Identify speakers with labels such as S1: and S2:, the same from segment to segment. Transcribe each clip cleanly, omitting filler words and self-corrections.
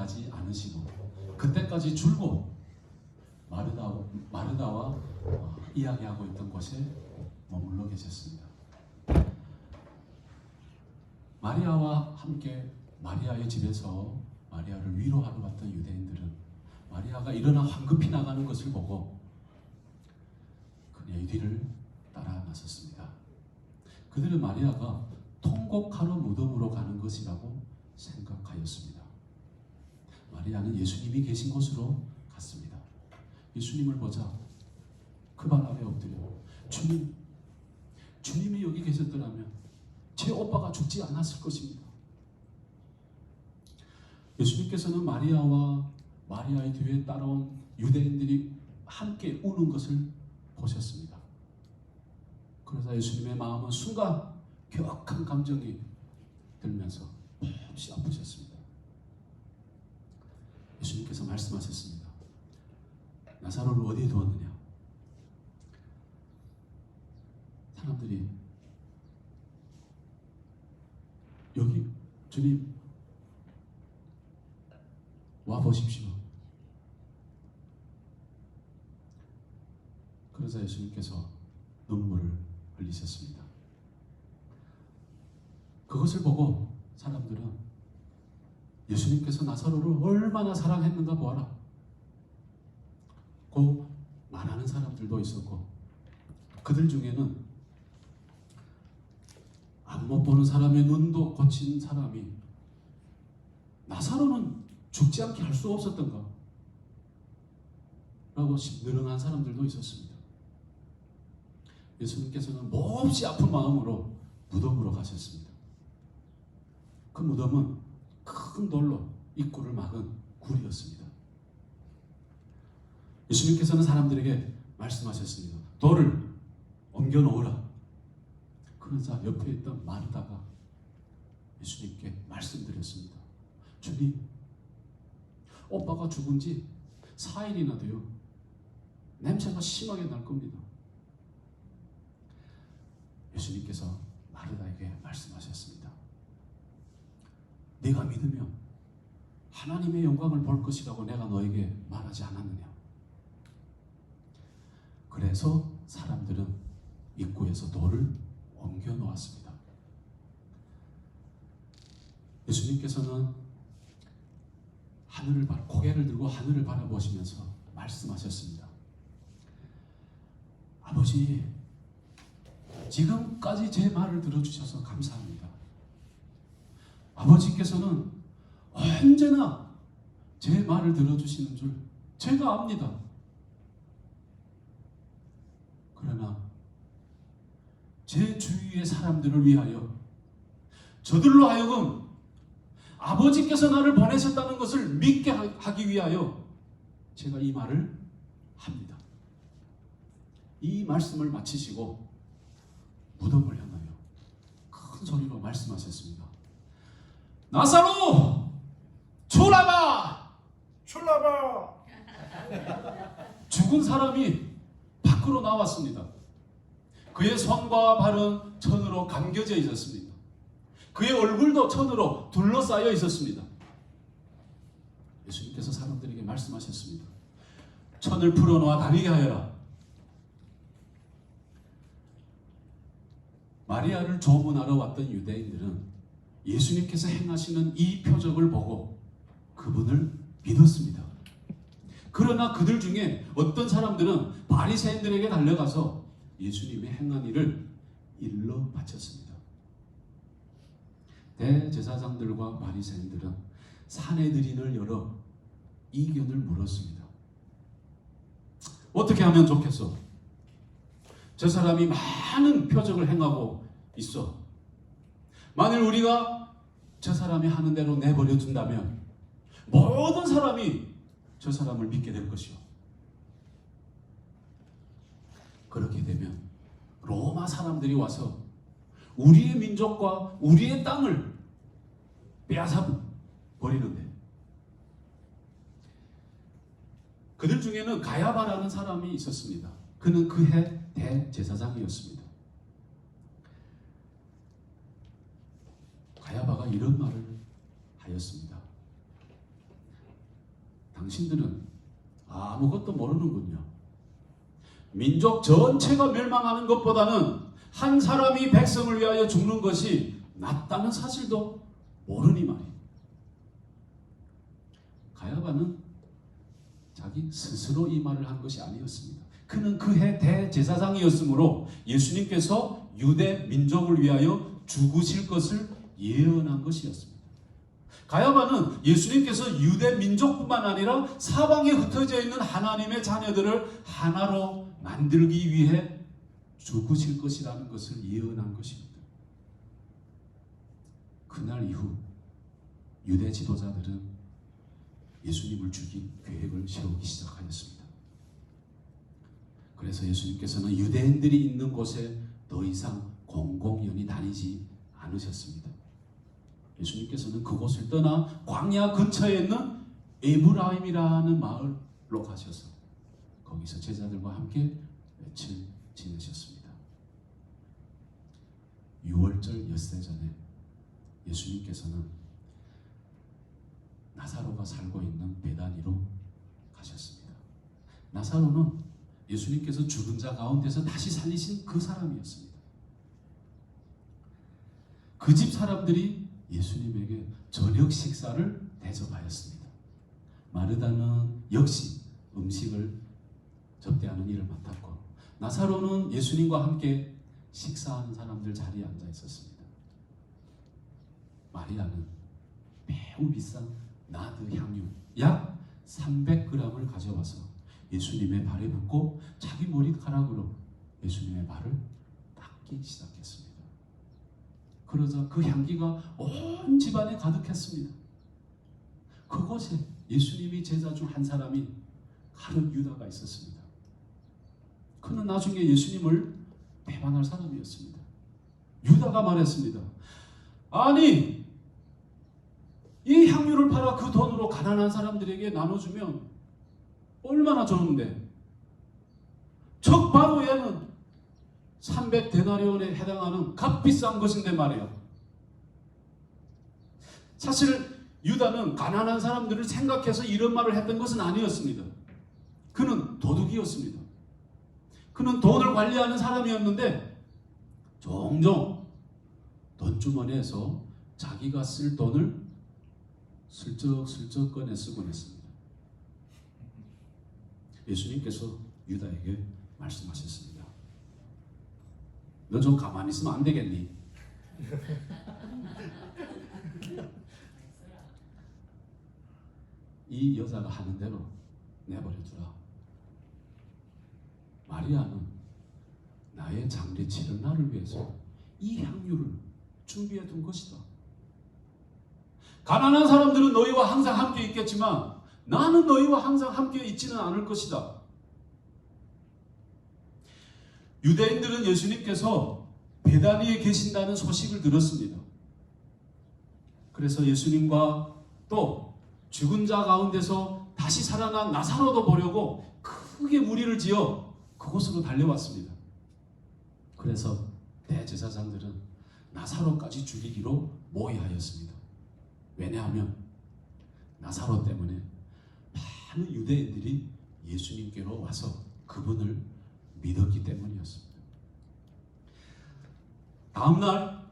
S1: 가지 않으시고 그때까지 줄곧 마르다와 이야기하고 있던 곳에 머물러 계셨습니다. 마리아와 함께 마리아의 집에서 마리아를 위로하러 왔던 유대인들은 마리아가 일어나 황급히 나가는 것을 보고 그녀의 뒤를 따라 나섰습니다. 그들은 마리아가 통곡하러 무덤으로 가는 것이라고 생각하였습니다. 마리아는 예수님이 계신 곳으로 갔습니다. 예수님을 보자 그 발 아래 엎드려 주님이 여기 계셨더라면 제 오빠가 죽지 않았을 것입니다. 예수님께서는 마리아와 마리아의 뒤에 따라온 유대인들이 함께 우는 것을 보셨습니다. 그러자 예수님의 마음은 순간 격한 감정이 들면서 몹시 아프셨습니다. 예수님께서 말씀하셨습니다. 나사로를 어디에 두었느냐? 사람들이 여기 주님 와 보십시오. 그러자 예수님께서 눈물을 흘리셨습니다. 그것을 보고 사람들은 예수님께서 나사로를 얼마나 사랑했는가 보아라. 고 말하는 사람들도 있었고 그들 중에는 안 못 보는 사람의 눈도 고친 사람이 나사로는 죽지 않게 할 수 없었던가? 라고 늘어난 사람들도 있었습니다. 예수님께서는 몹시 아픈 마음으로 무덤으로 가셨습니다. 그 무덤은 큰 돌로 입구를 막은 굴이었습니다. 예수님께서는 사람들에게 말씀하셨습니다. 돌을 옮겨 놓으라. 그러자 옆에 있던 마르다가 예수님께 말씀드렸습니다. 주님, 오빠가 죽은 지 4일이나 돼요. 냄새가 심하게 날 겁니다. 예수님께서 마르다에게 말씀하셨습니다. 네가 믿으면 하나님의 영광을 볼 것이라고 내가 너에게 말하지 않았느냐? 그래서 사람들은 입구에서 돌을 옮겨 놓았습니다. 예수님께서는 고개를 들고 하늘을 바라보시면서 말씀하셨습니다. 아버지, 지금까지 제 말을 들어주셔서 감사합니다. 아버지께서는 언제나 제 말을 들어주시는 줄 제가 압니다. 그러나 제 주위의 사람들을 위하여 저들로 하여금 아버지께서 나를 보내셨다는 것을 믿게 하기 위하여 제가 이 말을 합니다. 이 말씀을 마치시고 무덤을 향하여 큰 소리로 말씀하셨습니다. 나사로 출라바!
S2: 출라바!
S1: 죽은 사람이 밖으로 나왔습니다. 그의 손과 발은 천으로 감겨져 있었습니다. 그의 얼굴도 천으로 둘러싸여 있었습니다. 예수님께서 사람들에게 말씀하셨습니다. 천을 풀어놓아 다니게 하여라. 마리아를 조문하러 왔던 유대인들은 예수님께서 행하시는 이 표적을 보고 그분을 믿었습니다. 그러나 그들 중에 어떤 사람들은 바리새인들에게 달려가서 예수님의 행한 일을 일러 바쳤습니다. 대제사장들과 바리새인들은 사내들인을 열어 이견을 물었습니다. 어떻게 하면 좋겠어? 저 사람이 많은 표적을 행하고 있어. 만일 우리가 저 사람이 하는 대로 내버려 둔다면 모든 사람이 저 사람을 믿게 될 것이요. 그렇게 되면 로마 사람들이 와서 우리의 민족과 우리의 땅을 빼앗아 버리는데, 그들 중에는 가야바라는 사람이 있었습니다. 그는 그해 대제사장이었습니다. 가야바가 이런 말을 하였습니다. 당신들은 아무것도 모르는군요. 민족 전체가 멸망하는 것보다는 한 사람이 백성을 위하여 죽는 것이 낫다는 사실도 모르니 말이에요. 가야바는 자기 스스로 이 말을 한 것이 아니었습니다. 그는 그해 대제사장이었으므로 예수님께서 유대 민족을 위하여 죽으실 것을 예언한 것이었습니다. 가야바는 예수님께서 유대 민족뿐만 아니라 사방에 흩어져 있는 하나님의 자녀들을 하나로 만들기 위해 죽으실 것이라는 것을 예언한 것입니다. 그날 이후 유대 지도자들은 예수님을 죽일 계획을 세우기 시작하였습니다. 그래서 예수님께서는 유대인들이 있는 곳에 더 이상 공공연히 다니지 않으셨습니다. 예수님께서는 그곳을 떠나 광야 근처에 있는 에브라임이라는 마을로 가셔서 거기서 제자들과 함께 며칠 지내셨습니다. 6월절 엿새 전에 예수님께서는 나사로가 살고 있는 베다니로 가셨습니다. 나사로는 예수님께서 죽은 자 가운데서 다시 살리신 그 사람이었습니다. 그 집 사람들이 예수님에게 저녁 식사를 대접하였습니다. 마르다는 역시 음식을 접대하는 일을 맡았고, 나사로는 예수님과 함께 식사하는 사람들 자리에 앉아 있었습니다. 마리아는 매우 비싼 나드 향유 약 300g을 가져와서 예수님의 발에 붓고 자기 머리카락으로 예수님의 발을 닦기 시작했습니다. 그러자 그 향기가 온 집안에 가득했습니다. 그곳에 예수님이 제자 중 한 사람인 가룟 유다가 있었습니다. 그는 나중에 예수님을 배반할 사람이었습니다. 유다가 말했습니다. 아니, 이 향유를 팔아 그 돈으로 가난한 사람들에게 나눠주면 얼마나 좋은데, 척 봐도 얘는 300데나리온에 해당하는 값비싼 것인데 말이야. 사실 유다는 가난한 사람들을 생각해서 이런 말을 했던 것은 아니었습니다. 그는 도둑이었습니다. 그는 돈을 관리하는 사람이었는데 종종 돈주머니에서 자기가 쓸 돈을 슬쩍슬쩍 꺼내 쓰곤 했습니다. 예수님께서 유다에게 말씀하셨습니다. 너 좀 가만히 있으면 안 되겠니? 이 여자가 하는 대로 내버려 두라. 마리아는 나의 장례 치를 날을 위해서 이 향유를 준비해 둔 것이다. 가난한 사람들은 너희와 항상 함께 있겠지만 나는 너희와 항상 함께 있지는 않을 것이다. 유대인들은 예수님께서 베다니에 계신다는 소식을 들었습니다. 그래서 예수님과 또 죽은 자 가운데서 다시 살아난 나사로도 보려고 크게 무리를 지어 그곳으로 달려왔습니다. 그래서 대제사장들은 나사로까지 죽이기로 모의하였습니다. 왜냐하면 나사로 때문에 많은 유대인들이 예수님께로 와서 그분을 믿었기 때문이었습니다. 다음날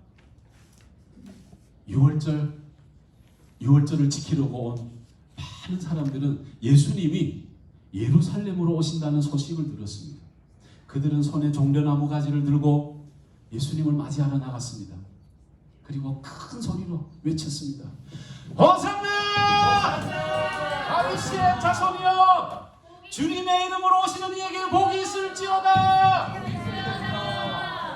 S1: 6월절을 지키려고 온 많은 사람들은 예수님이 예루살렘으로 오신다는 소식을 들었습니다. 그들은 손에 종려나무 가지를 들고 예수님을 맞이하러 나갔습니다. 그리고 큰 소리로 외쳤습니다. 호산나! 다윗의 자손이여! 주님의 이름으로 오시는 이에게 복이 있을지어다!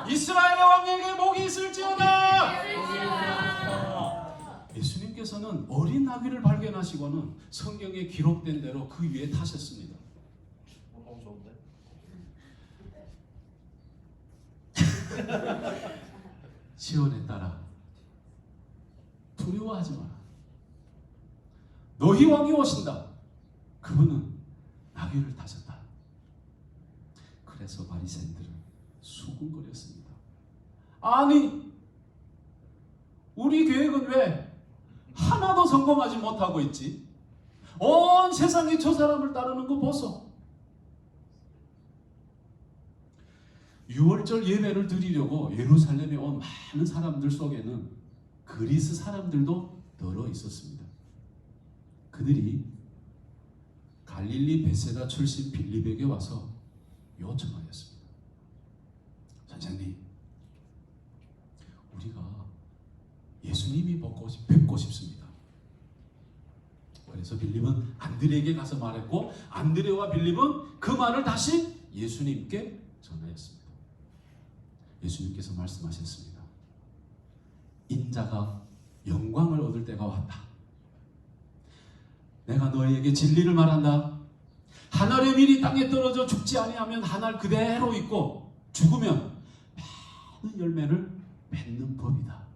S1: 이스라엘의 왕에게 복이 있을지어다! 예수님께서는 어린 나귀를 발견하시고는 성경에 기록된 대로 그 위에 타셨습니다.
S2: 좋은데?
S1: 시온에 따라 두려워하지 마라. 너희 왕이 오신다. 그분은 나귀를 타셨다. 그래서 바리새인들은 수군거렸습니다. 아니, 우리 계획은 왜 하나도 성공하지 못하고 있지? 온 세상이 저 사람을 따르는 거 보소. 6월절 예배를 드리려고 예루살렘에 온 많은 사람들 속에는 그리스 사람들도 들어 있었습니다. 그들이 갈릴리 베세다 출신 빌립에게 와서 요청하였습니다. 선생님, 우리가 예수님이 뵙고 싶습니다. 그래서 빌립은 안드레에게 가서 말했고, 안드레와 빌립은 그 말을 다시 예수님께 전하였습니다. 예수님께서 말씀하셨습니다. 인자가 영광을 얻을 때가 왔다. 내가 너희에게 진리를 말한다. 한 알의 밀이 땅에 떨어져 죽지 아니하면 한 알 그대로 있고 죽으면 많은 열매를 맺는 법이다.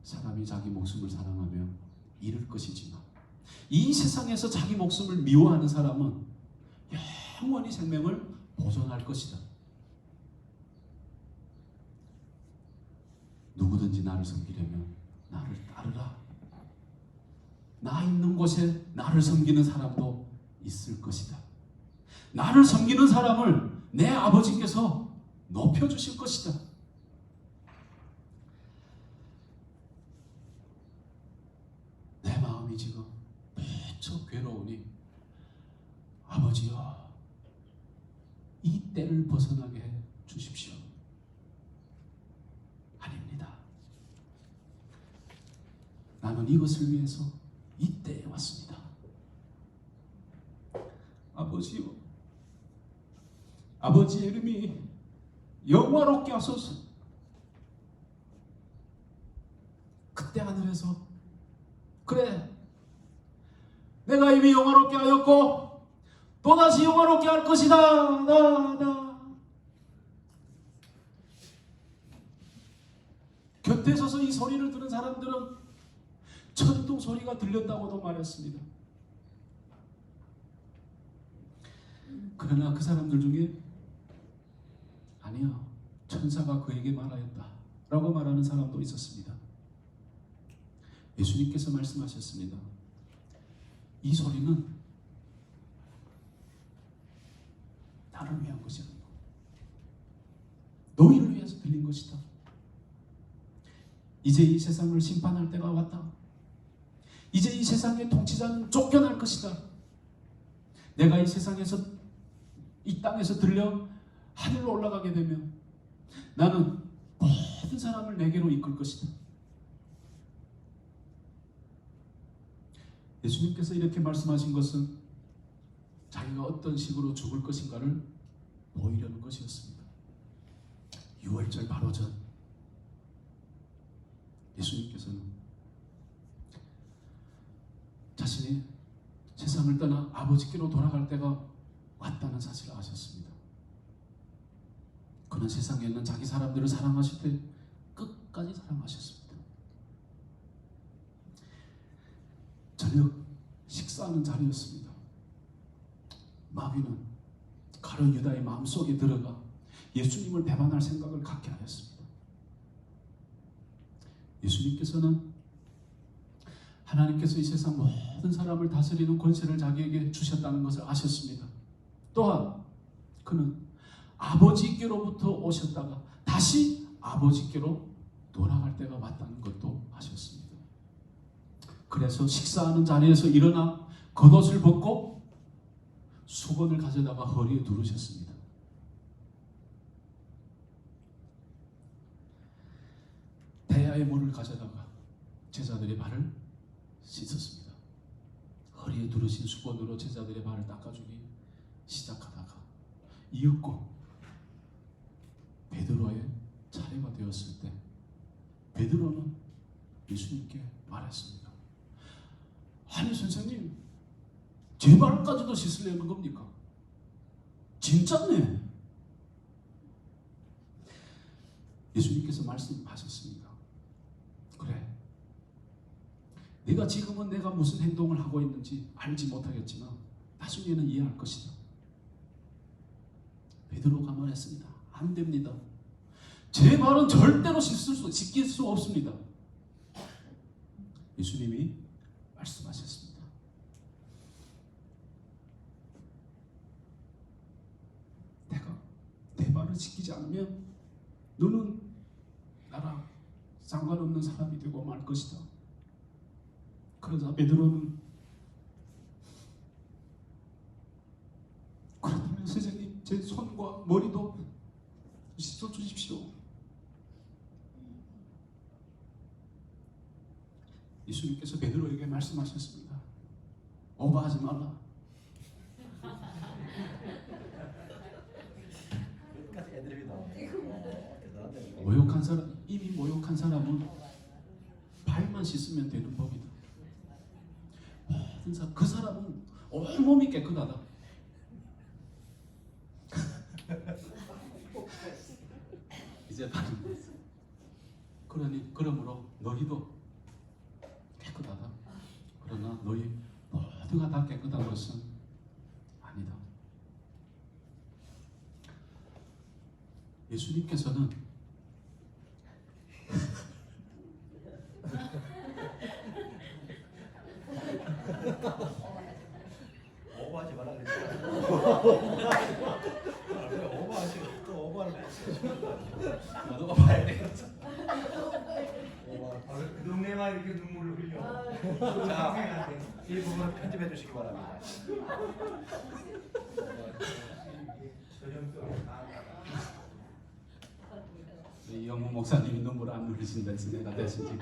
S1: 사람이 자기 목숨을 사랑하며 잃을 것이지만 이 세상에서 자기 목숨을 미워하는 사람은 영원히 생명을 보존할 것이다. 누구든지 나를 섬기려면 나를 따르라. 나 있는 곳에 나를 섬기는 사람도 있을 것이다. 나를 섬기는 사람을 내 아버지께서 높여주실 것이다. 내 마음이 지금 무척 괴로우니 아버지여, 이 때를 벗어나게 해 주십시오. 아닙니다. 나는 이것을 위해서 이때에 왔습니다. 아버지요, 아버지의 이름이 영화롭게 하소서. 그때 하늘에서 그래, 내가 이미 영화롭게 하였고 또다시 영화롭게 할 것이다. 곁에 서서 이 소리를 들은 사람들은 천둥 소리가 들렸다고도 말했습니다. 그러나 그 사람들 중에 아니야, 천사가 그에게 말하였다 라고 말하는 사람도 있었습니다. 예수님께서 말씀하셨습니다. 이 소리는 나를 위한 것이 아니고 너희를 위해서 들린 것이다. 이제 이 세상을 심판할 때가 왔다. 이제 이 세상의 통치자는 쫓겨날 것이다. 내가 이 세상에서, 이 땅에서 들려 하늘로 올라가게 되면 나는 모든 사람을 내게로 이끌 것이다. 예수님께서 이렇게 말씀하신 것은 자기가 어떤 식으로 죽을 것인가를 보이려는 것이었습니다. 6월절 바로 전 예수님께서는 자신이 세상을 떠나 아버지께로 돌아갈 때가 왔다는 사실을 아셨습니다. 그는 세상에 있는 자기 사람들을 사랑하실 때 끝까지 사랑하셨습니다. 저녁 식사하는 자리였습니다. 마귀는 가룟 유다의 마음속에 들어가 예수님을 배반할 생각을 갖게 하였습니다. 예수님께서는 하나님께서 이 세상 모든 사람을 다스리는 권세를 자기에게 주셨다는 것을 아셨습니다. 또한 그는 아버지께로부터 오셨다가 다시 아버지께로 돌아갈 때가 왔다는 것도 아셨습니다. 그래서 식사하는 자리에서 일어나 겉옷을 벗고 수건을 가져다가 허리에 두르셨습니다. 대야의 물을 가져다가 제자들의 발을 씻었습니다. 허리에 두르신 수건으로 제자들의 발을 닦아주기 시작하다가 이윽고 베드로의 차례가 되었을 때 베드로는 예수님께 말했습니다. 아니 선생님, 제 발까지도 씻으려는 겁니까? 진짜네. 예수님께서 말씀하셨습니다. 그래, 네가 지금은 내가 무슨 행동을 하고 있는지 알지 못하겠지만 나중에는 이해할 것이다. 베드로가 말했습니다. 안 됩니다. 제 발은 절대로 씻길 수 없습니다. 예수님이 말씀하셨습니다. 발을 씻기지 않으면 너는 나랑 상관없는 사람이 되고 말 것이다. 그러자 베드로는 그렇다면 선생님 제 손과 머리도 씻어 주십시오. 예수님께서 베드로에게 말씀하셨습니다. 오버하지 말라.
S2: 끝까지 애드립이 나오네. 대단하네.
S1: 모욕한 사람, 이미 모욕한 사람은 발만 씻으면 되는 법이다. 모든 사람, 그 사람은 온몸이 깨끗하다. 이제 다른 거죠. 그러므로 너희도 깨끗하다. 그러나 너희 모두가 다 깨끗한 것은 아니다. 예수님께서는
S2: 오버하지 말라 그랬잖아. 오버하지 또 오버를 했어.
S1: 나도 봐야 되겠어.
S2: 그 동네만 이렇게 눈물을 흘려. 자, 이 부분 편집해 주시기 바랍니다.
S1: 이영무 목사님이 눈물 안 흘리신다 해서 내가 대신 지금.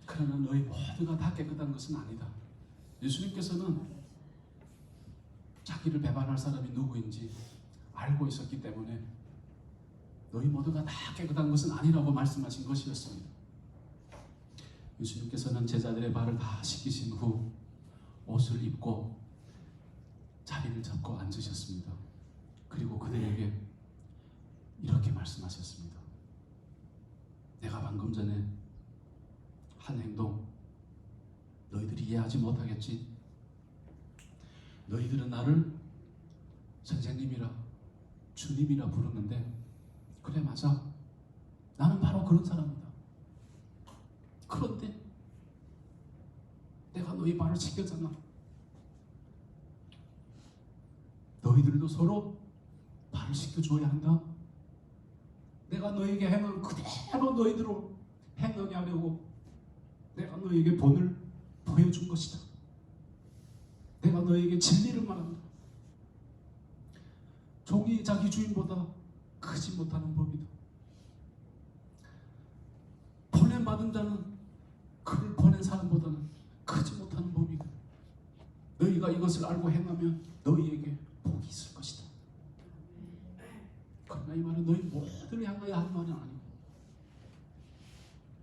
S1: 그러나 너희 모두가 다 깨끗한 것은 아니다. 예수님께서는 자기를 배반할 사람이 누구인지 알고 있었기 때문에 너희 모두가 다 깨끗한 것은 아니라고 말씀하신 것이었습니다. 예수님께서는 제자들의 발을 다 씻기신 후 옷을 입고 자리를 잡고 앉으셨습니다. 그리고 그들에게 이렇게 말씀하셨습니다. 내가 방금 전에 한 행동 너희들이 이해하지 못하겠지? 너희들은 나를 선생님이라 주님이라 부르는데 그래 맞아. 나는 바로 그런 사람이다. 그런데 내가 너희 발을 씻겼잖아. 너희들도 서로 발을 씻겨줘야 한다. 내가 너에게 행한 그대로 너희들로 행하게 하려고 내가 너에게 본을 보여준 것이다. 내가 너에게 진리를 말한다. 종이 자기 주인보다 크지 못하는 법이다. 보냄받은 자는 그를 보낸 사람보다는 크지 못하는 법이다. 너희가 이것을 알고 행하면 너희에게 복이 있을 것이다. 그러나 이 말은 너희 모두를 향하여 하는 말은 아니고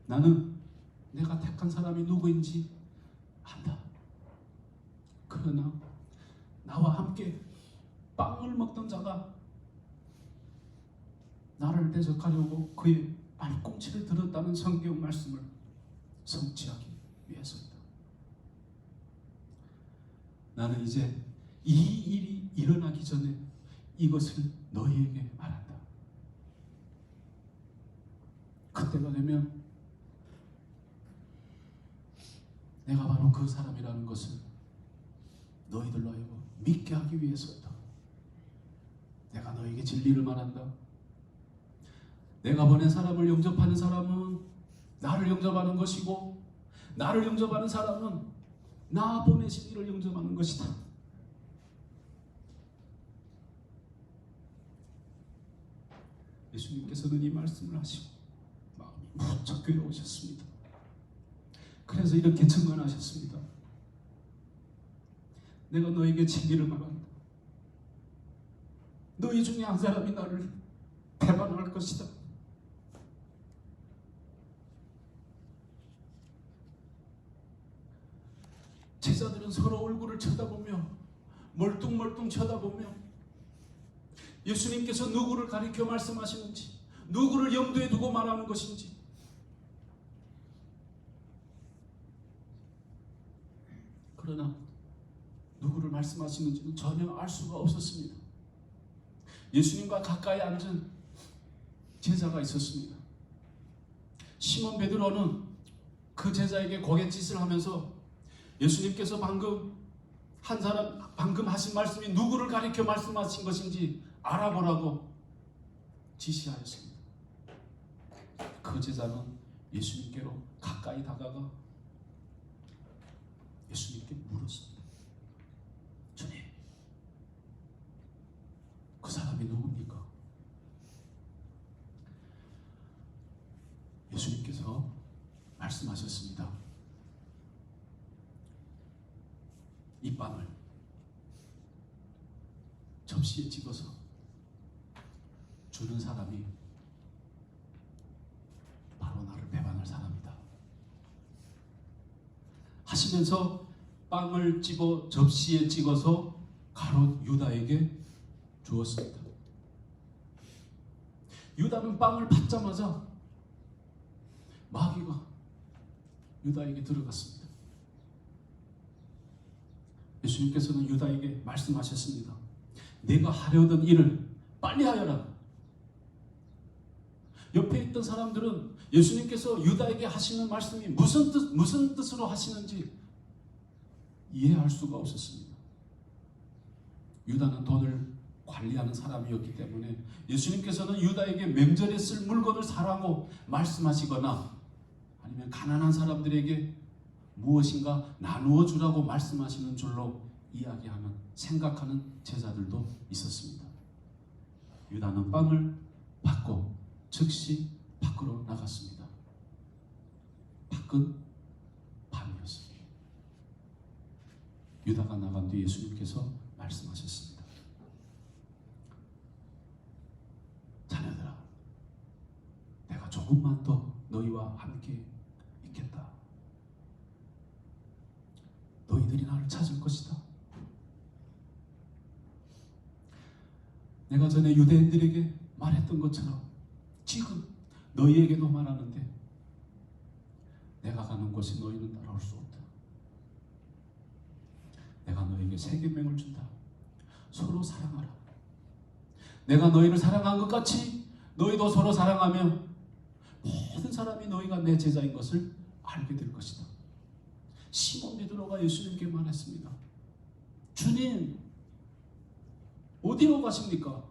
S1: 나는 내가 택한 사람이 누구인지 안다. 그러나 나와 함께 빵을 먹던 자가 나를 대적하려고 그의 발꿈치를 들었다는 성경 말씀을 성취하기 위해서이다. 나는 이제 이 일이 일어나기 전에 이것을 너희에게 말한다. 그때가 되면 내가 바로 그 사람이라는 것을 너희들로 하여금 믿게 하기 위해서다. 내가 너에게 진리를 말한다. 내가 보낸 사람을 영접하는 사람은 나를 영접하는 것이고 나를 영접하는 사람은 나 보내신 이를 영접하는 것이다. 예수님께서는 이 말씀을 하시고 마음이 무척 괴로우셨습니다. 그래서 이렇게 증언하셨습니다. 내가 너에게 진리를 말한다. 너희 중에 한 사람이 나를 배반할 것이다. 제자들은 서로 얼굴을 쳐다보며 멀뚱멀뚱 쳐다보며 예수님께서 누구를 가리켜 말씀하시는지, 누구를 염두에 두고 말하는 것인지 그러나 누구를 말씀하시는지는 전혀 알 수가 없었습니다. 예수님과 가까이 앉은 제자가 있었습니다. 시몬 베드로는 그 제자에게 고갯짓을 하면서 예수님께서 방금 하신 말씀이 누구를 가리켜 말씀하신 것인지 알아보라고 지시하였습니다. 그 제자는 예수님께로 가까이 다가가 예수님께 물었습니다. 주님, 그 사람이 누굽니까? 예수님께서 말씀하셨습니다. 이 빵을 접시에 찍어서 주는 사람이 바로 나를 배반할 사람이다 하시면서 빵을 집어 접시에 찍어서 가롯 유다에게 주었습니다. 유다는 빵을 받자마자 마귀가 유다에게 들어갔습니다. 예수님께서는 유다에게 말씀하셨습니다. 내가 하려던 일을 빨리 하여라. 옆에 있던 사람들은 예수님께서 유다에게 하시는 말씀이 무슨 뜻으로 하시는지 이해할 수가 없었습니다. 유다는 돈을 관리하는 사람이었기 때문에 예수님께서는 유다에게 명절에 쓸 물건을 사라고 말씀하시거나 아니면 가난한 사람들에게 무엇인가 나누어 주라고 말씀하시는 줄로 이야기하는, 생각하는 제자들도 있었습니다. 유다는 빵을 받고 즉시 밖으로 나갔습니다. 밖은 밤이었습니다. 유다가 나간 뒤 예수님께서 말씀하셨습니다. 자녀들아, 내가 조금만 더 너희와 함께 있겠다. 너희들이 나를 찾을 것이다. 내가 전에 유대인들에게 말했던 것처럼 지금 너희에게도 말하는데 내가 가는 곳에 너희는 따라올 수 없다. 내가 너에게 새 계명을 준다. 서로 사랑하라. 내가 너희를 사랑한 것 같이 너희도 서로 사랑하면 모든 사람이 너희가 내 제자인 것을 알게 될 것이다. 시몬 베드로가 예수님께 말했습니다. 주님, 어디로 가십니까?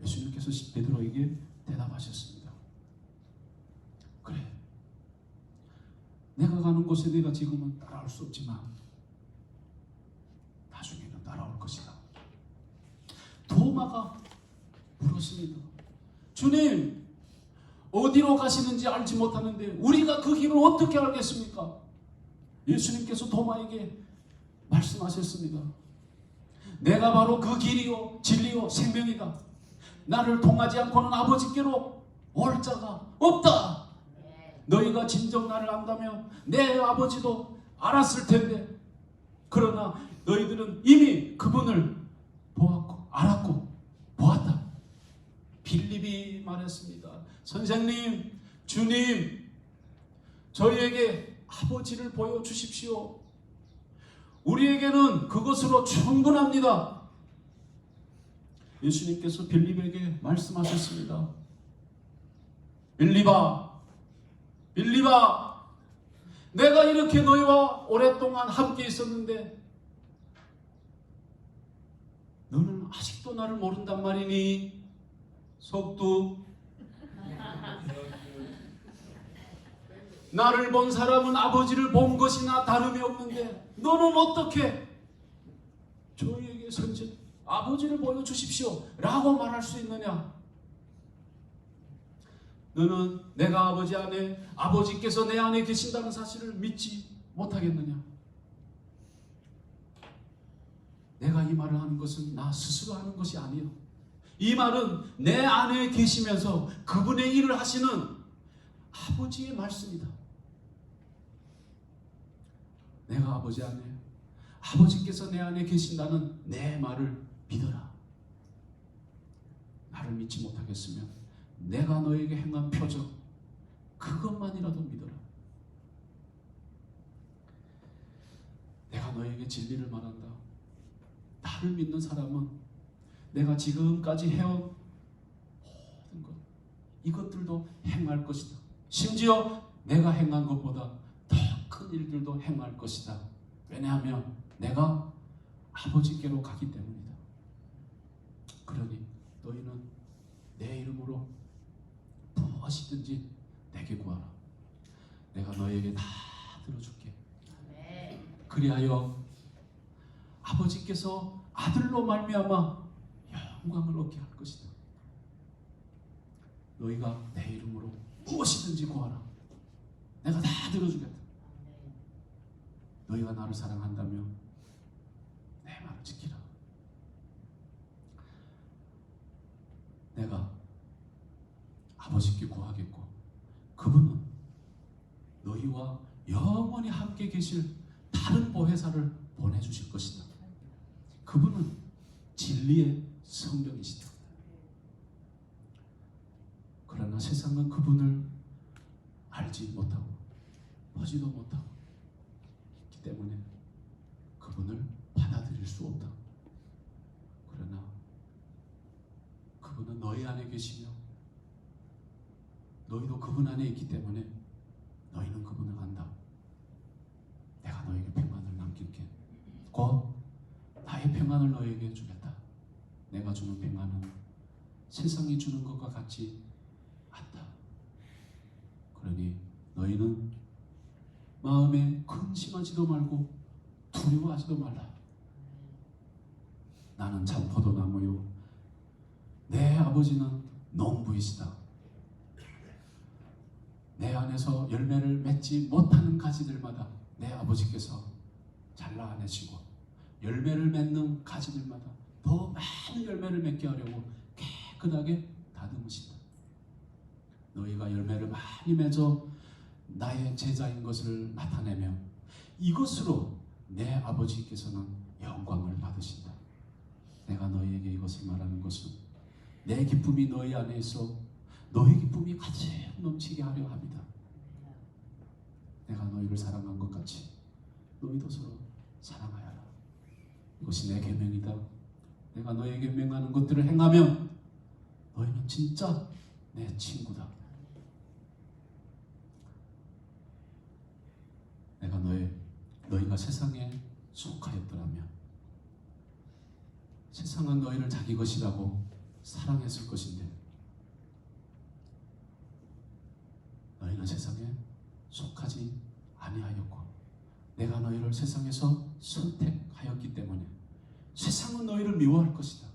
S1: 예수님께서 베드로에게 대답하셨습니다. 그래, 내가 가는 곳에 내가 지금은 따라올 수 없지만 나중에는 따라올 것이다. 도마가 물었습니다. 주님, 어디로 가시는지 알지 못하는데 우리가 그 길을 어떻게 알겠습니까? 예수님께서 도마에게 말씀하셨습니다. 내가 바로 그 길이요 진리요 생명이다. 나를 통하지 않고는 아버지께로 올 자가 없다. 너희가 진정 나를 안다면 내 아버지도 알았을 텐데, 그러나 너희들은 이미 그분을 보았고 알았고 보았다. 빌립이 말했습니다. 선생님, 주님, 저희에게 아버지를 보여주십시오. 우리에게는 그것으로 충분합니다. 예수님께서 빌립에게 말씀하셨습니다. 빌립아, 빌립아, 내가 이렇게 너희와 오랫동안 함께 있었는데 너는 아직도 나를 모른단 말이니? 속두. 나를 본 사람은 아버지를 본 것이나 다름이 없는데 너는 어떻게 저희에게 선제 아버지를 보여주십시오 라고 말할 수 있느냐? 너는 내가 아버지 안에, 아버지께서 내 안에 계신다는 사실을 믿지 못하겠느냐? 내가 이 말을 하는 것은 나 스스로 하는 것이 아니요, 이 말은 내 안에 계시면서 그분의 일을 하시는 아버지의 말씀이다. 내가 아버지 안에, 아버지께서 내 안에 계신다는 내 말을 믿어라. 나를 믿지 못하겠으면 내가 너에게 행한 표적, 그것만이라도 믿어라. 내가 너에게 진리를 말한다. 나를 믿는 사람은 내가 지금까지 해온 모든 것, 이것들도 행할 것이다. 심지어 내가 행한 것보다 더 큰 일들도 행할 것이다. 왜냐하면 내가 아버지께로 가기 때문이다. 그러니 너희는 내 이름으로 무엇이든지 내게 구하라. 내가 너희에게 다 들어줄게. 그리하여 아버지께서 아들로 말미암아 영광을 얻게 할 것이다. 너희가 내 이름으로 무엇이든지 구하라. 내가 다 들어주겠다. 너희가 나를 사랑한다면 내 말을 지키라. 내가 아버지께 구하겠고 그분은 너희와 영원히 함께 계실 다른 보혜사를 보내주실 것이다. 그분은 진리의 성령이시다. 그러나 세상은 그분을 알지 못하고 보지도 못하고 있기 때문에 그분을 받아들일 수 없다. 그러나 그분은 너희 안에 계시며 너희도 그분 안에 있기 때문에 너희는 그분을 안다. 내가 너에게 평안을 남길게. 곧 나의 평안을 너에게 주겠다. 내가 주는 평안은 세상이 주는 것과 같지 않다. 그러니 너희는 마음에 근심하지도 말고 두려워하지도 말라. 나는 참 포도나무요 내 아버지는 농부이시다. 내 안에서 열매를 맺지 못하는 가지들마다 내 아버지께서 잘라내시고 열매를 맺는 가지들마다 더 많은 열매를 맺게 하려고 깨끗하게 다듬으신다. 너희가 열매를 많이 맺어 나의 제자인 것을 나타내며 이것으로 내 아버지께서는 영광을 받으신다. 내가 너희에게 이것을 말하는 것은 내 기쁨이 너희 안에 있어 너희 기쁨이 가득 넘치게 하려 합니다. 내가 너희를 사랑한 것 같이 너희도 서로 사랑하여라. 이것이 내 계명이다. 내가 너희에게 명하는 것들을 행하면 너희는 진짜 내 친구다. 내가 너희가 세상에 속하였더라면 세상은 너희를 자기 것이라고 사랑했을 것인데 너희는 세상에 속하지 아니하였고 내가 너희를 세상에서 선택하였기 때문에 세상은 너희를 미워할 것이다.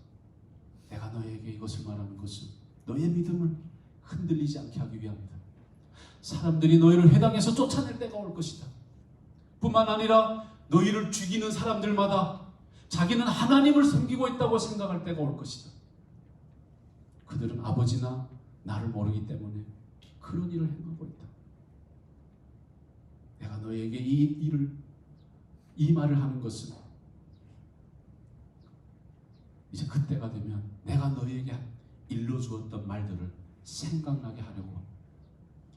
S1: 내가 너희에게 이것을 말하는 것은 너희의 믿음을 흔들리지 않게 하기 위함이다. 사람들이 너희를 회당에서 쫓아낼 때가 올 것이다. 뿐만 아니라 너희를 죽이는 사람들마다 자기는 하나님을 섬기고 있다고 생각할 때가 올 것이다. 그들은 아버지나 나를 모르기 때문에 그런 일을 행하고 있다. 내가 너희에게 이 말을 하는 것은 이제 그때가 되면 내가 너희에게 일러주었던 말들을 생각나게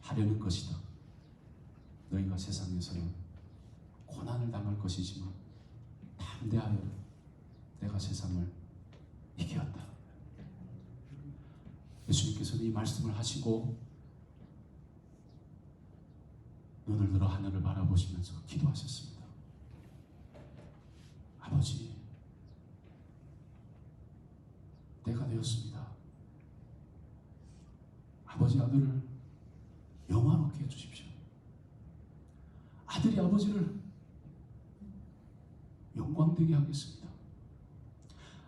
S1: 하려는 것이다. 너희가 세상에서는 고난을 당할 것이지만 담대하여 내가 세상을 이겼다. 예수님께서는 이 말씀을 하시고 눈을 들어 하늘을 바라보시면서 기도하셨습니다. 아버지, 때가 되었습니다. 아버지 아들을 영화롭게 해주십시오. 아들이 아버지를 영광되게 하겠습니다.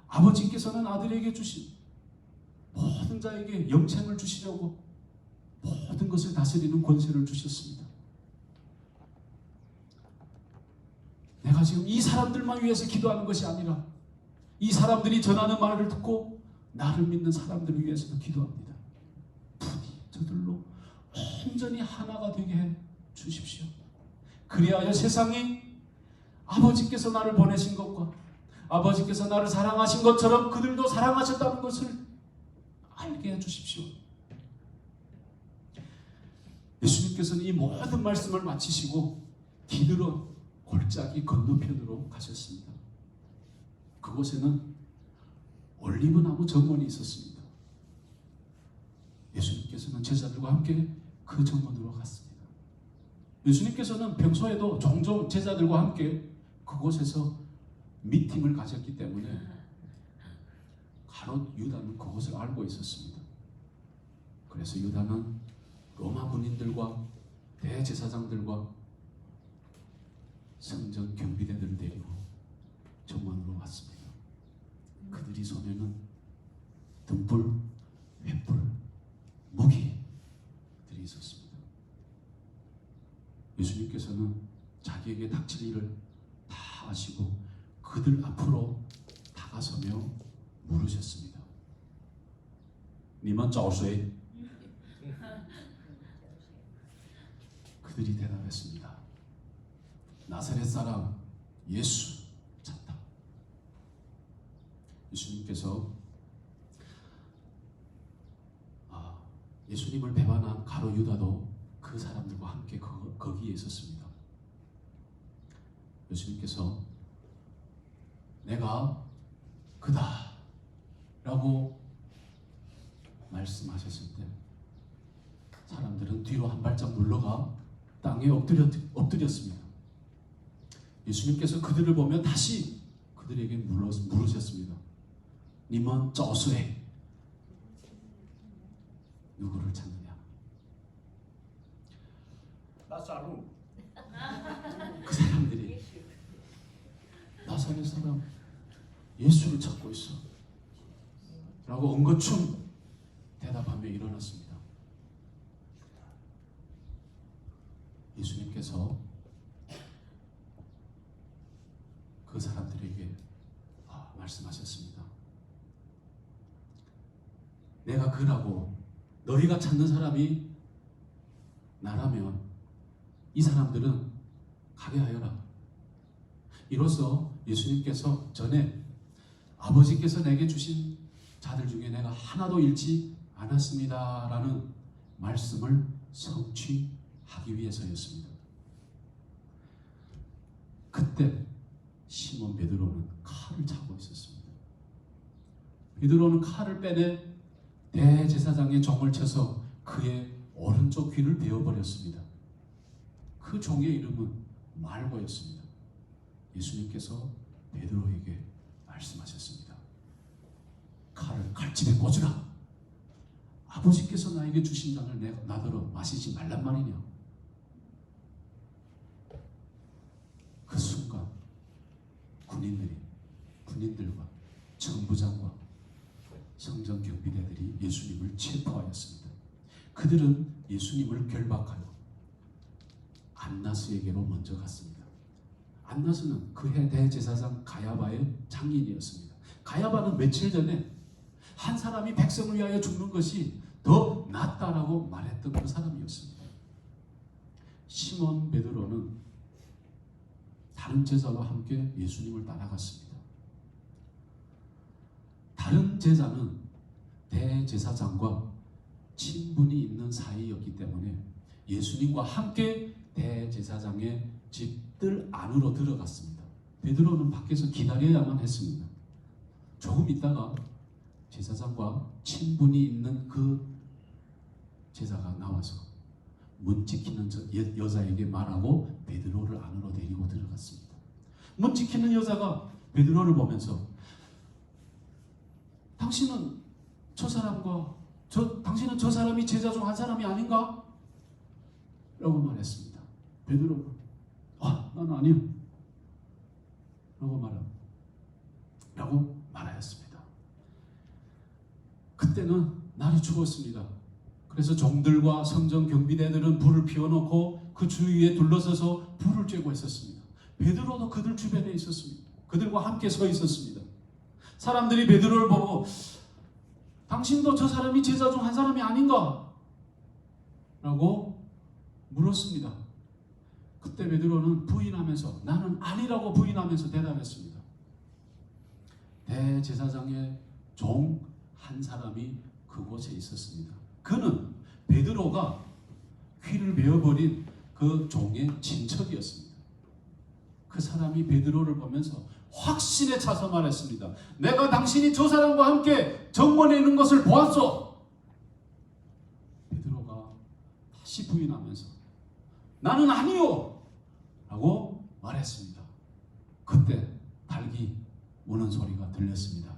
S1: 아버지께서는 아들에게 주신 모든 자에게 영생을 주시려고 모든 것을 다스리는 권세를 주셨습니다. 내가 지금 이 사람들만 위해서 기도하는 것이 아니라 이 사람들이 전하는 말을 듣고 나를 믿는 사람들을 위해서도 기도합니다. 부디 저들로 온전히 하나가 되게 해 주십시오. 그리하여 세상이 아버지께서 나를 보내신 것과 아버지께서 나를 사랑하신 것처럼 그들도 사랑하셨다는 것을 알게 해주십시오. 예수님께서는 이 모든 말씀을 마치시고 기드론 골짜기 건너편으로 가셨습니다. 그곳에는 올리브나무 정원이 있었습니다. 예수님께서는 제자들과 함께 그 정원으로 갔습니다. 예수님께서는 평소에도 종종 제자들과 함께 그곳에서 미팅을 가졌기 때문에 바로 유다는 그것을 알고 있었습니다. 그래서 유다는 로마 군인들과 대제사장들과 성전 경비대들을 데리고 정원으로 왔습니다. 그들이 손에는 등불, 횃불, 무기들이 있었습니다. 예수님께서는 자기에게 닥칠 일을 다 아시고 그들 앞으로 다가서며 물으셨습니다. 你们找谁? 그들이 대답했습니다. 나사렛 사람 예수 찾다. 예수님께서 예수님을 배반한 가룟 유다도 그 사람들과 함께 거기에 있었습니다. 예수님께서 내가 그다 라고 말씀하셨을 때 사람들은 뒤로 한 발짝 물러가 땅에 엎드렸습니다. 예수님께서 그들을 보며 다시 그들에게 물으셨습니다. 你们找谁? 누구를 찾느냐?
S2: 나사로.
S1: 그 사람들이 나사렛 사람 예수를 찾고 있어 라고 엉거춤 대답하며 일어났습니다. 예수님께서 그 사람들에게 말씀하셨습니다. 내가 그라고 너희가 찾는 사람이 나라면 이 사람들은 가게 하여라. 이로써 예수님께서 전에 아버지께서 내게 주신 자들 중에 내가 하나도 잃지 않았습니다 라는 말씀을 성취하기 위해서였습니다. 그때 시몬 베드로는 칼을 차고 있었습니다. 베드로는 칼을 빼내 대제사장의 종을 쳐서 그의 오른쪽 귀를 베어버렸습니다. 그 종의 이름은 말고였습니다. 예수님께서 베드로에게 말씀하셨습니다. 칼을 칼집에 꽂으라. 아버지께서 나에게 주신 잔을 나더러 마시지 말란 말이냐. 그 순간 군인들과 정부장과 성전 경비대들이 예수님을 체포하였습니다. 그들은 예수님을 결박하여 안나스에게로 먼저 갔습니다. 안나스는 그해 대제사장 가야바의 장인이었습니다. 가야바는 며칠 전에 한 사람이 백성을 위하여 죽는 것이 더 낫다라고 말했던 그 사람이었습니다. 시몬 베드로는 다른 제자와 함께 예수님을 따라갔습니다. 다른 제자는 대제사장과 친분이 있는 사이였기 때문에 예수님과 함께 대제사장의 집들 안으로 들어갔습니다. 베드로는 밖에서 기다려야만 했습니다. 조금 있다가 제사장과 친분이 있는 그 제자가 나와서 문 지키는 여자에게 말하고 베드로를 안으로 데리고 들어갔습니다. 문 지키는 여자가 베드로를 보면서 당신은 저 사람이 제자 중 한 사람이 아닌가? 라고 말했습니다. 베드로가 나는 아니요 라고 말하였습니다. 그때는 날이 추웠습니다. 그래서 종들과 성전 경비대들은 불을 피워놓고 그 주위에 둘러서서 불을 쬐고 있었습니다. 베드로도 그들 주변에 있었습니다. 그들과 함께 서 있었습니다. 사람들이 베드로를 보고 당신도 저 사람이 제자 중 한 사람이 아닌가? 라고 물었습니다. 그때 베드로는 부인하면서 나는 아니라고 부인하면서 대답했습니다. 대제사장의 종 한 사람이 그곳에 있었습니다. 그는 베드로가 귀를 베어버린 그 종의 친척이었습니다. 그 사람이 베드로를 보면서 확신에 차서 말했습니다. 내가 당신이 저 사람과 함께 정원에 있는 것을 보았소. 베드로가 다시 부인하면서 나는 아니요 라고 말했습니다. 그때 닭이 우는 소리가 들렸습니다.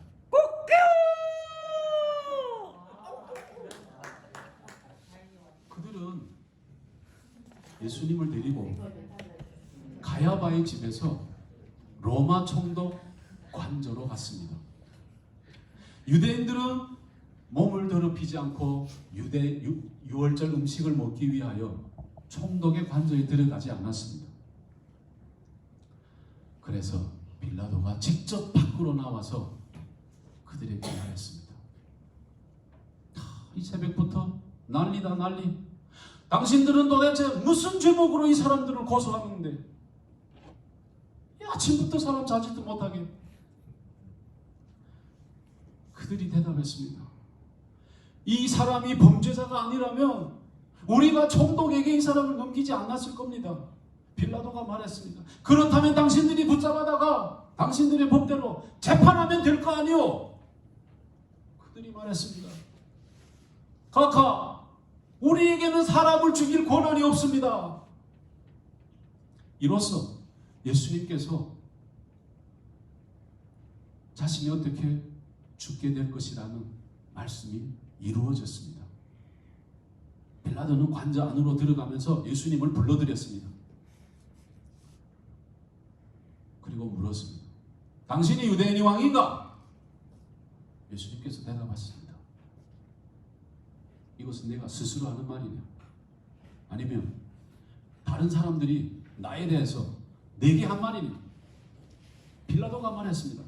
S1: 예수님을 데리고 가야바의 집에서 로마 총독 관저로 갔습니다. 유대인들은 몸을 더럽히지 않고 유월절 음식을 먹기 위하여 총독의 관저에 들어가지 않았습니다. 그래서 빌라도가 직접 밖으로 나와서 그들에게 말했습니다. 이 새벽부터 난리다 난리. 당신들은 도대체 무슨 죄목으로 이 사람들을 고소하는데 아침부터 사람 자지도 못하게. 그들이 대답했습니다. 이 사람이 범죄자가 아니라면 우리가 총독에게 이 사람을 넘기지 않았을 겁니다. 빌라도가 말했습니다. 그렇다면 당신들이 붙잡아다가 당신들의 법대로 재판하면 될 거 아니오? 그들이 말했습니다. 카카, 우리에게는 사람을 죽일 권한이 없습니다. 이로써 예수님께서 자신이 어떻게 죽게 될 것이라는 말씀이 이루어졌습니다. 빌라도는 관저 안으로 들어가면서 예수님을 불러들였습니다. 그리고 물었습니다. 당신이 유대인의 왕인가? 예수님께서 대답하셨습니다. 이것은 내가 스스로 하는 말이냐? 아니면 다른 사람들이 나에 대해서 내게 한 말이냐? 빌라도가 말했습니다.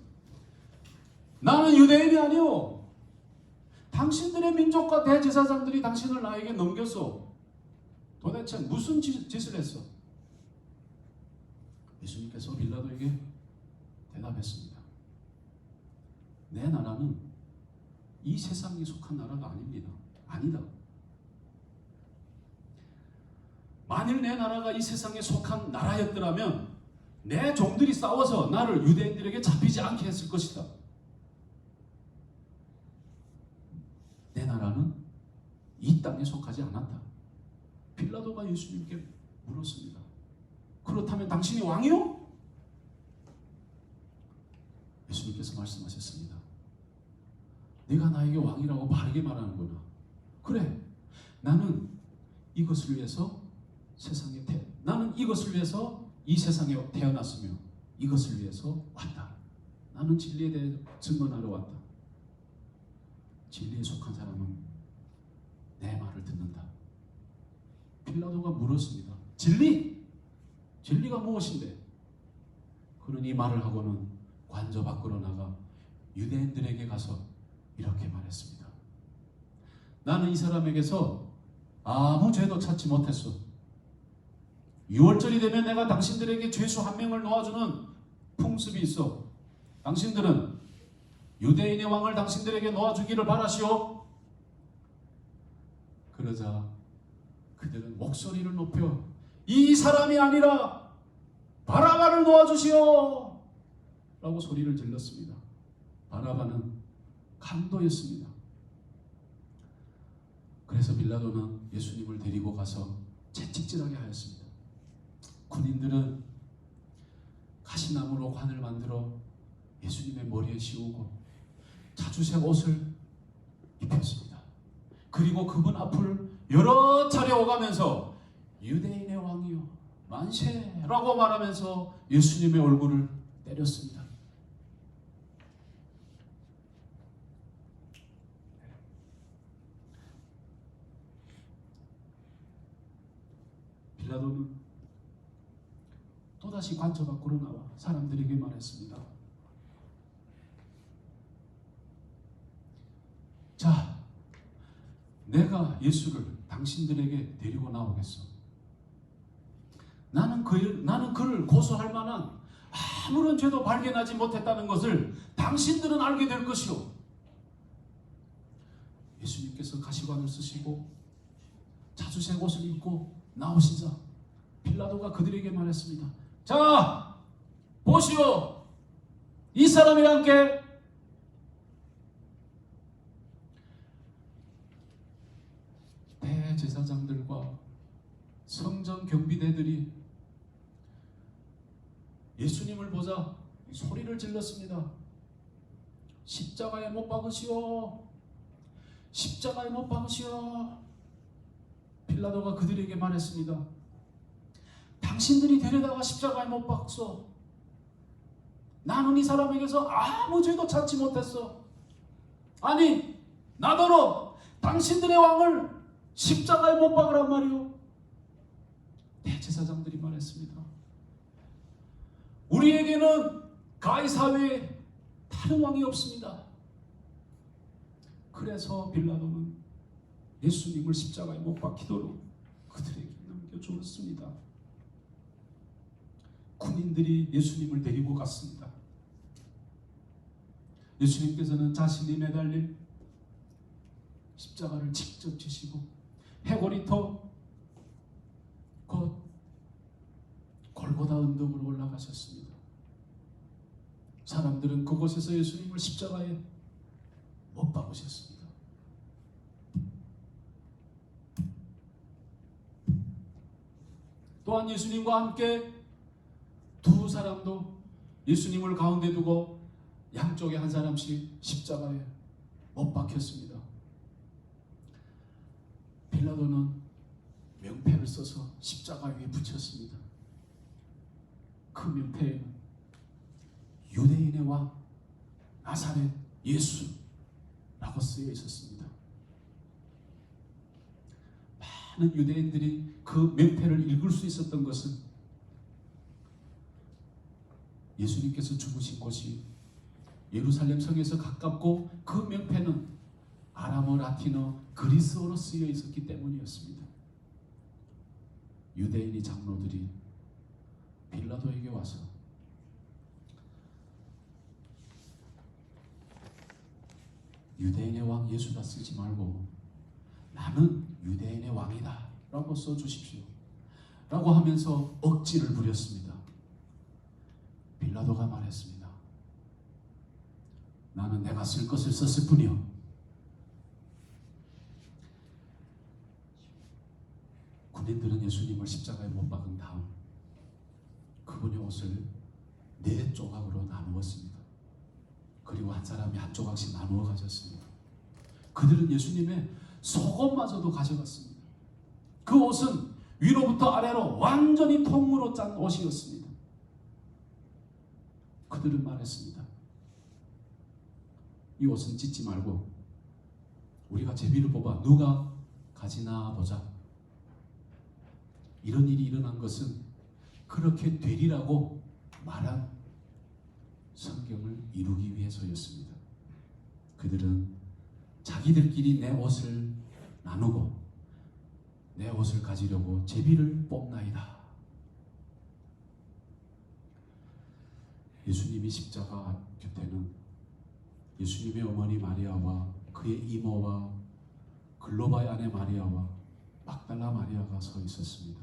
S1: 나는 유대인이 아니오. 당신들의 민족과 대제사장들이 당신을 나에게 넘겼어. 도대체 무슨 짓을 했어? 예수님께서 빌라도에게 대답했습니다. 내 나라는 이 세상에 속한 나라가 아닙니다. 아니다. 만일 내 나라가 이 세상에 속한 나라였더라면 내 종들이 싸워서 나를 유대인들에게 잡히지 않게 했을 것이다. 내 나라는 이 땅에 속하지 않았다. 빌라도가 예수님께 물었습니다. 그렇다면 당신이 왕이요? 예수님께서 말씀하셨습니다. 네가 나에게 왕이라고 바르게 말하는구나. 그래, 나는 이것을 위해서 나는 이것을 위해서 이 세상에 태어났으며 이것을 위해서 왔다. 나는 진리에 대해 증언하러 왔다. 진리에 속한 사람은 내 말을 듣는다. 빌라도가 물었습니다. 진리가 무엇인데? 그는 이 말을 하고는 관저 밖으로 나가 유대인들에게 가서 이렇게 말했습니다. 나는 이 사람에게서 아무 죄도 찾지 못했어. 6월절이 되면 내가 당신들에게 죄수 한 명을 놓아주는 풍습이 있어. 당신들은 유대인의 왕을 당신들에게 놓아주기를 바라시오. 그러자 그들은 목소리를 높여 이 사람이 아니라 바라바를 놓아주시오 라고 소리를 질렀습니다. 바라바는 강도였습니다. 그래서 빌라도는 예수님을 데리고 가서 채찍질하게 하였습니다. 군인들은 가시나무로 관을 만들어 예수님의 머리에 씌우고 자주색 옷을 입혔습니다. 그리고 그분 앞을 여러 차례 오가면서 유대인의 왕이요 만세라고 말하면서 예수님의 얼굴을 때렸습니다. 빌라도는 또다시 관저 밖으로 나와 사람들에게 말했습니다. 자, 내가 예수를 당신들에게 데리고 나오겠어. 나는 그를 고소할 만한 아무런 죄도 발견하지 못했다는 것을 당신들은 알게 될 것이오. 예수님께서 가시관을 쓰시고 자주색 옷을 입고 나오시자 빌라도가 그들에게 말했습니다. 자, 보시오. 이 사람이란 게 대제사장들과 성전 경비대들이 예수님을 보자 소리를 질렀습니다. 십자가에 못 박으시오. 십자가에 못 박으시오. 빌라도가 그들에게 말했습니다. 당신들이 데려다가 십자가에 못 박소. 나는 이 사람에게서 아무 죄도 찾지 못했어. 아니, 나더러 당신들의 왕을 십자가에 못 박으란 말이오. 대제사장들이 말했습니다. 우리에게는 가이사 외에 다른 왕이 없습니다. 그래서 빌라도는 예수님을 십자가에 못 박히도록 그들에게 넘겨주었습니다. 군인들이 예수님을 데리고 갔습니다. 예수님께서는 자신이 매달린 십자가를 직접 지시고 해골이터 곧 골고다 언덕으로 올라가셨습니다. 사람들은 그곳에서 예수님을 십자가에 못 박으셨습니다. 또한 예수님과 함께 두 사람도 예수님을 가운데 두고 양쪽에 한 사람씩 십자가에 못 박혔습니다. 빌라도는 명패를 써서 십자가 위에 붙였습니다. 그 명패에는 유대인의 왕 나사렛 예수라고 쓰여 있었습니다. 많은 유대인들이 그 명패를 읽을 수 있었던 것은 예수님께서 죽으신 곳이 예루살렘 성에서 가깝고 그 명패는 아람어, 라틴어, 그리스어로 쓰여 있었기 때문이었습니다. 유대인의 장로들이 빌라도에게 와서 유대인의 왕 예수라 쓰지 말고 나는 유대인의 왕이다 라고 써주십시오 라고 하면서 억지를 부렸습니다. 빌라도가 말했습니다. 나는 내가 쓸 것을 썼을 뿐이요. 군인들은 예수님을 십자가에 못 박은 다음 그분의 옷을 4조각으로 나누었습니다. 그리고 한 사람이 한 조각씩 나누어 가졌습니다. 그들은 예수님의 속옷마저도 가져갔습니다. 그 옷은 위로부터 아래로 완전히 통으로 짠 옷이었습니다. 그들은 말했습니다. 이 옷은 찢지 말고 우리가 제비를 뽑아 누가 가지나 보자. 이런 일이 일어난 것은 그렇게 되리라고 말한 성경을 이루기 위해서였습니다. 그들은 자기들끼리 내 옷을 나누고 내 옷을 가지려고 제비를 뽑나이다. 예수님이 십자가 곁에는 예수님의 어머니 마리아와 그의 이모와 글로바의 아내 마리아와 막달라 마리아가 서 있었습니다.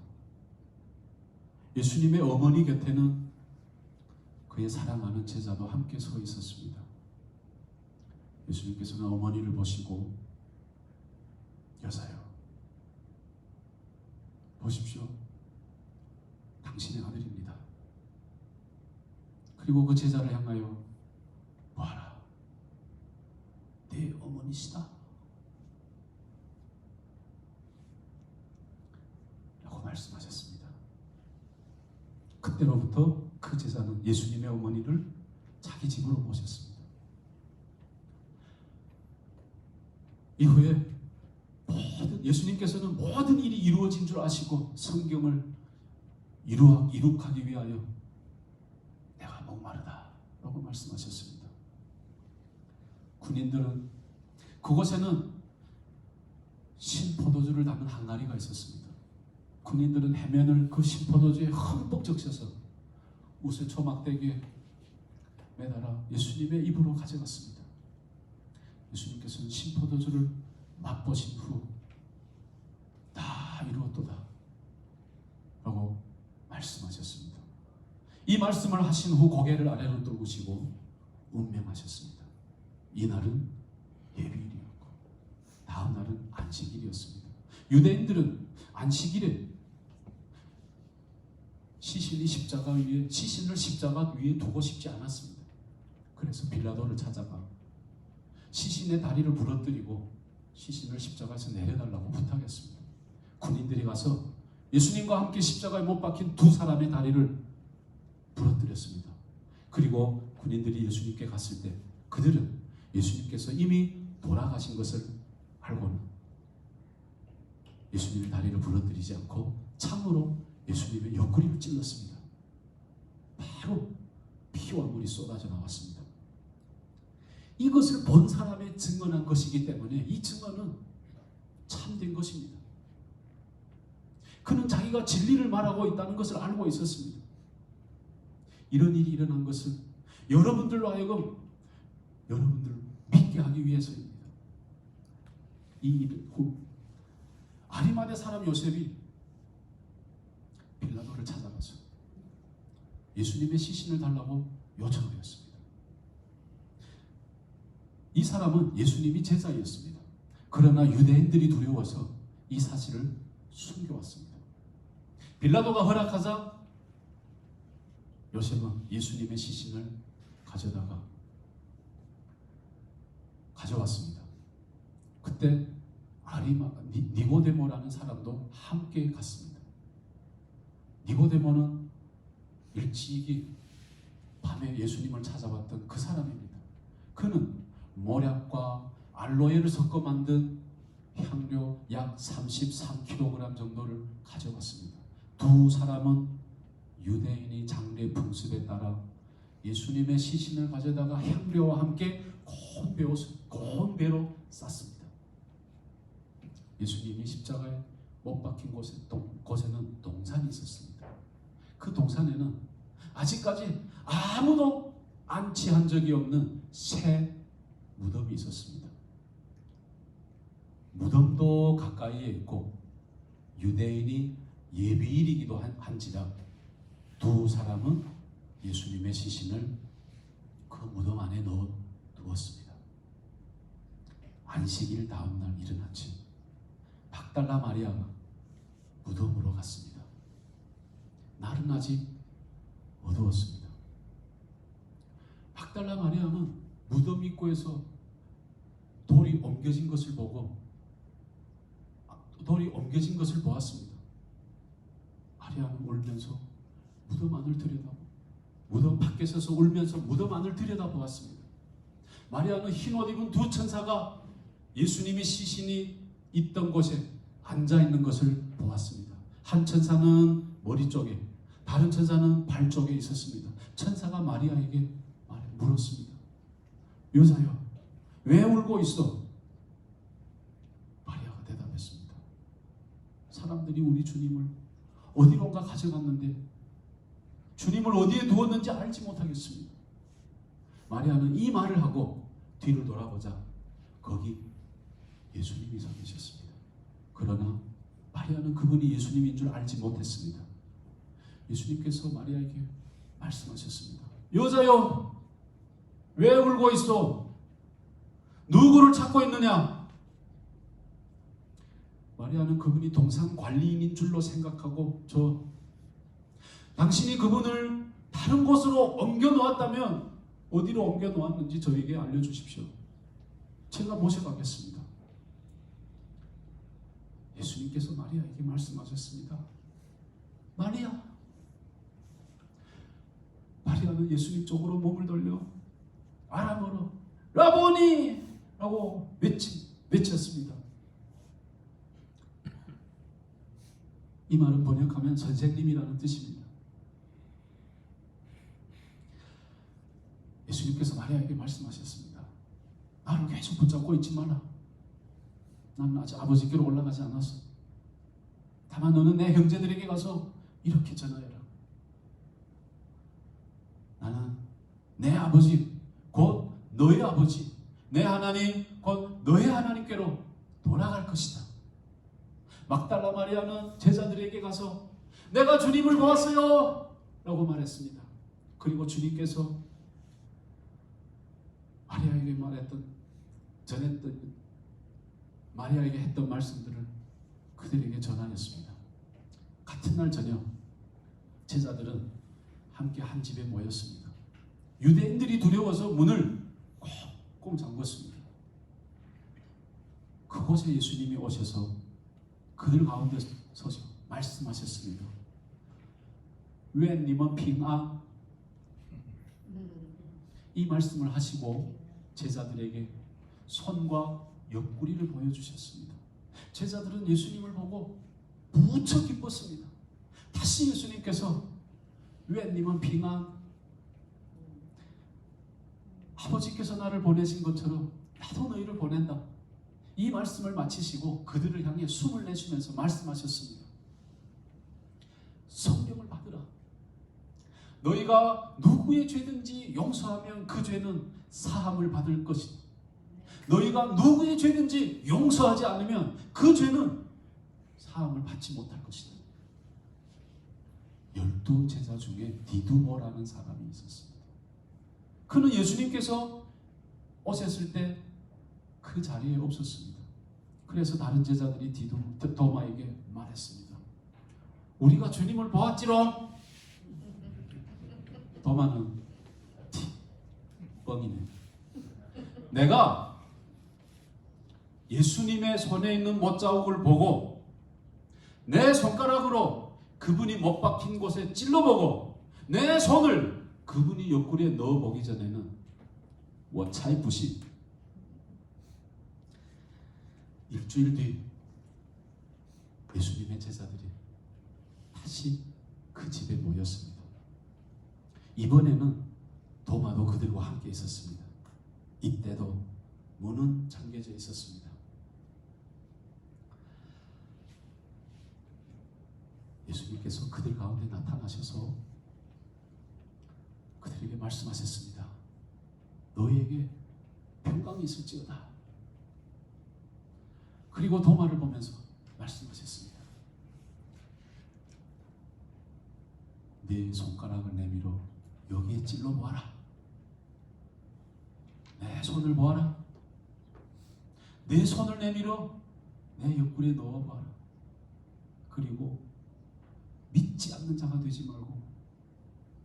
S1: 예수님의 어머니 곁에는 그의 사랑하는 제자도 함께 서 있었습니다. 예수님께서는 어머니를 보시고 여자여 보십시오. 당신의 아들입니다. 그리고 그 제자를 향하여 보아라. 내 어머니시다. 라고 말씀하셨습니다. 그때로부터 그 제자는 예수님의 어머니를 자기 집으로 모셨습니다. 이후에 예수님께서는 모든 일이 이루어진 줄 아시고 성경을 이룩하기 위하여 내가 목마르다 라고 말씀하셨습니다. 군인들은 그곳에는 신포도주를 담은 항아리가 있었습니다. 군인들은 해면을 그 신포도주에 흠뻑 적셔서 옷의 초막대기에 매달아 예수님의 입으로 가져갔습니다. 예수님께서는 신포도주를 맛보신 후 다 이루었도다 라고 말씀하셨습니다. 이 말씀을 하신 후 고개를 아래로 돌리시고 운명하셨습니다. 이날은 예비일이었고 다음 날은 안식일이었습니다. 유대인들은 안식일에 시신을 십자가 위에 두고 싶지 않았습니다. 그래서 빌라도를 찾아가 시신의 다리를 부러뜨리고 시신을 십자가에서 내려달라고 부탁했습니다. 군인들이 가서 예수님과 함께 십자가에 못 박힌 두 사람의 다리를 부러뜨렸습니다. 그리고 군인들이 예수님께 갔을 때 그들은 예수님께서 이미 돌아가신 것을 알고는 예수님의 다리를 부러뜨리지 않고 창으로 예수님의 옆구리를 찔렀습니다. 바로 피와 물이 쏟아져 나왔습니다. 이것을 본 사람의 증언한 것이기 때문에 이 증언은 참된 것입니다. 그는 자기가 진리를 말하고 있다는 것을 알고 있었습니다. 이런 일이 일어난 것은 여러분들로 하여금 여러분들을 믿게 하기 위해서입니다. 이 일 후 아리마대 사람 요셉이 빌라도를 찾아가서 예수님의 시신을 달라고 요청하였습니다. 이 사람은 예수님이 제자였습니다. 그러나 유대인들이 두려워서 이 사실을 숨겨왔습니다. 빌라도가 허락하자 요셉은 예수님의 시신을 가져왔습니다. 그때 니고데모라는 사람도 함께 갔습니다. 니고데모는 일찍이 밤에 예수님을 찾아왔던 그 사람입니다. 그는 모략과 알로에를 섞어 만든 향료 약 33kg 정도를 가져왔습니다. 두 사람은 유대인의 장례 풍습에 따라 예수님의 시신을 가져다가 향료와 함께 고운 배로 쌌습니다. 예수님이 십자가에 못 박힌 곳에는 동산이 있었습니다. 그 동산에는 아직까지 아무도 안치한 적이 없는 새 무덤이 있었습니다. 무덤도 가까이에 있고 유대인이 예비일이기도 한지라 두 사람은 예수님의 시신을 그 무덤 안에 넣어 두었습니다. 안식일 다음 날 이른 아침 막달라 마리아가 무덤으로 갔습니다. 날은 아직 어두웠습니다. 막달라 마리아는 무덤 입구에서 돌이 옮겨진 것을 보았습니다. 마리아는 울면서 무덤 안을 들여다보고 무덤 밖에 서서 울면서 무덤 안을 들여다보았습니다. 마리아는 흰옷 입은 두 천사가 예수님의 시신이 있던 곳에 앉아있는 것을 보았습니다. 한 천사는 머리 쪽에, 다른 천사는 발 쪽에 있었습니다. 천사가 마리아에게 물었습니다. 여자여, 왜 울고 있어? 마리아가 대답했습니다. 사람들이 우리 주님을 어디론가 가져갔는데 주님을 어디에 두었는지 알지 못하겠습니다. 마리아는 이 말을 하고 뒤를 돌아보자 거기 예수님이 서 계셨습니다. 그러나 마리아는 그분이 예수님인 줄 알지 못했습니다. 예수님께서 마리아에게 말씀하셨습니다. 여자여, 왜 울고 있어? 누구를 찾고 있느냐? 마리아는 그분이 동산 관리인인 줄로 생각하고 당신이 그분을 다른 곳으로 옮겨 놓았다면 어디로 옮겨 놓았는지 저에게 알려주십시오. 제가 모셔가겠습니다. 예수님께서 마리아에게 말씀하셨습니다. 마리아는 예수님 쪽으로 몸을 돌려 아람어로 라보니! 라고 외쳤습니다. 이 말은 번역하면 선생님이라는 뜻입니다. 예수님께서 마리아에게 말씀하셨습니다. 나를 계속 붙잡고 있지 마라. 나는 아직 아버지께로 올라가지 않았어. 다만 너는 내 형제들에게 가서 이렇게 전하여라. 나는 내 아버지 곧 너의 아버지, 내 하나님 곧 너의 하나님께로 돌아갈 것이다. 막달라 마리아는 제자들에게 가서 내가 주님을 보았어요 라고 말했습니다. 그리고 주님께서 마리아에게 했던 말씀들을 그들에게 전하였습니다. 같은 날 저녁 제자들은 함께 한 집에 모였습니다. 유대인들이 두려워서 문을 꽁꽁 잠궜습니다. 그곳에 예수님이 오셔서 그들 가운데 서서 말씀하셨습니다. 웬님은平安. 이 말씀을 하시고 제자들에게 손과 옆구리를 보여주셨습니다. 제자들은 예수님을 보고 무척 기뻤습니다. 다시 예수님께서 웬님은平安. 아버지께서 나를 보내신 것처럼 나도 너희를 보낸다. 이 말씀을 마치시고 그들을 향해 숨을 내쉬면서 말씀하셨습니다. 성령을 받으라. 너희가 누구의 죄든지 용서하면 그 죄는 사함을 받을 것이다. 너희가 누구의 죄든지 용서하지 않으면 그 죄는 사함을 받지 못할 것이다. 12 제자 중에 디두모라는 사람이 있었습니다. 그는 예수님께서 오셨을 때 그 자리에 없었습니다. 그래서 다른 제자들이 도마에게 말했습니다. 우리가 주님을 보았지롱. 도마는 뻥이네. 내가 예수님의 손에 있는 못자국을 보고 내 손가락으로 그분이 못 박힌 곳에 찔러보고 내 손을 그분이 옆구리에 넣어보기 전에는 我才不信. 일주일 뒤 예수님의 제자들이 다시 그 집에 모였습니다. 이번에는 도마도 그들과 함께 있었습니다. 이때도 문은 잠겨져 있었습니다. 예수님께서 그들 가운데 나타나셔서 그들에게 말씀하셨습니다. 너희에게 평강이 있을지어다. 그리고 도마를 보면서 말씀하셨습니다. 네 손가락을 내밀어 여기에 찔러 보아라. 내 손을 보아라. 내 손을 내밀어 내 옆구리에 넣어 보아라. 그리고 믿지 않는 자가 되지 말고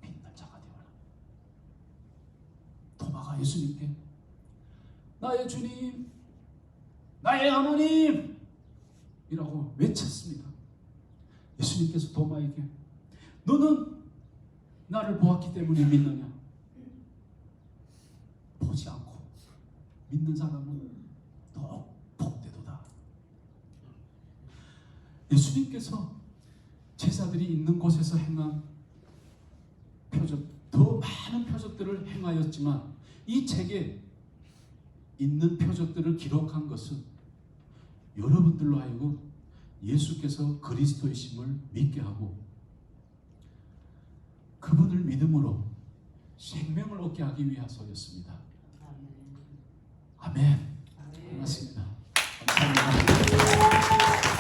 S1: 믿는 자가 되어라. 도마가 예수님께 나의 주님, 나의 하나님 이라고 외쳤습니다. 예수님께서 도마에게 너는 나를 보았기 때문에 믿느냐? 보지 않고 믿는 사람은 더 복되도다. 예수님께서 제자들이 있는 곳에서 행한 표적, 더 많은 표적들을 행하였지만 이 책에 있는 표적들을 기록한 것은 여러분들로 하여금 예수께서 그리스도이심을 믿게 하고 그분을 믿음으로 생명을 얻게 하기 위해서였습니다. 아멘. 고맙습니다. 감사합니다.